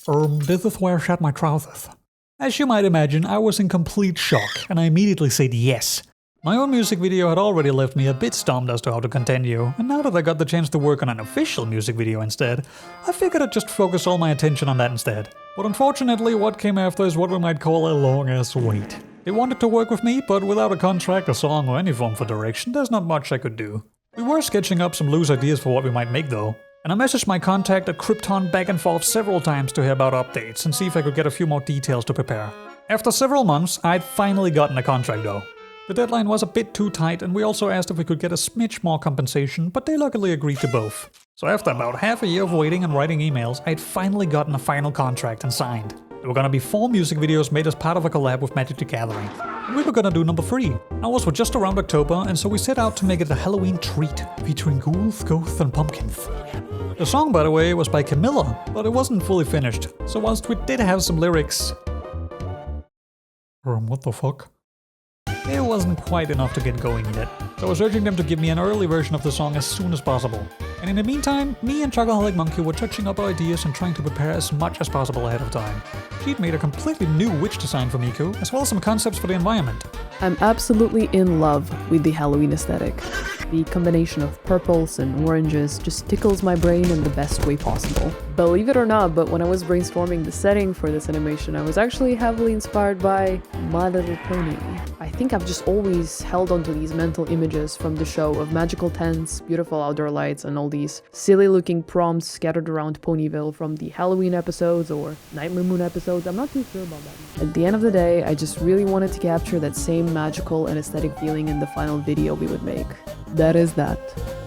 This is where I shat my trousers. As you might imagine, I was in complete shock, and I immediately said yes. My own music video had already left me a bit stumped as to how to continue, and now that I got the chance to work on an official music video instead, I figured I'd just focus all my attention on that instead. But unfortunately, what came after is what we might call a long-ass wait. They wanted to work with me, but without a contract, a song, or any form for direction, there's not much I could do. We were sketching up some loose ideas for what we might make though, and I messaged my contact at Krypton back and forth several times to hear about updates and see if I could get a few more details to prepare. After several months, I'd finally gotten a contract though. The deadline was a bit too tight, and we also asked if we could get a smidge more compensation, but they luckily agreed to both. So after about half a year of waiting and writing emails, I'd finally gotten a final contract and signed. There were gonna be 4 music videos made as part of a collab with Magic the Gathering. And we were gonna do number 3. Ours were just around October, and so we set out to make it a Halloween treat, featuring ghouls, ghosts, and pumpkins. The song, by the way, was by Camilla, but it wasn't fully finished, so whilst we did have some lyrics... what the fuck? It wasn't quite enough to get going yet, so I was urging them to give me an early version of the song as soon as possible. And in the meantime, me and Chocoholic Monkey were touching up our ideas and trying to prepare as much as possible ahead of time. She'd made a completely new witch design for Miku, as well as some concepts for the environment. I'm absolutely in love with the Halloween aesthetic. The combination of purples and oranges just tickles my brain in the best way possible. Believe it or not, but when I was brainstorming the setting for this animation, I was actually heavily inspired by My Little Pony. I think I've just always held onto these mental images from the show of magical tents, beautiful outdoor lights, and all these silly-looking prompts scattered around Ponyville from the Halloween episodes or Nightmare Moon episodes. I'm not too sure about that. At the end of the day, I just really wanted to capture that same magical and aesthetic feeling in the final video we would make. That is that.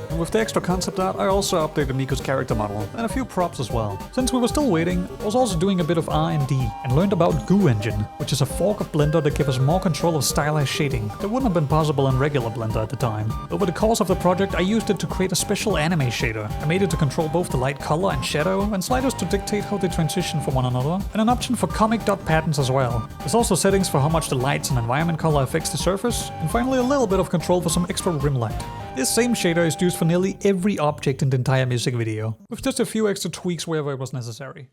And with the extra concept art, I also updated Miku's character model, and a few props as well. Since we were still waiting, I was also doing a bit of R&D, and learned about Goo Engine, which is a fork of Blender that gives us more control of stylized shading that wouldn't have been possible in regular Blender at the time. Over the course of the project, I used it to create a special anime shader. I made it to control both the light color and shadow, and sliders to dictate how they transition from one another, and an option for comic dot patterns as well. There's also settings for how much the lights and environment color affects the surface, and finally a little bit of control for some extra rim light. This same shader is used for nearly every object in the entire music video, with just a few extra tweaks wherever it was necessary.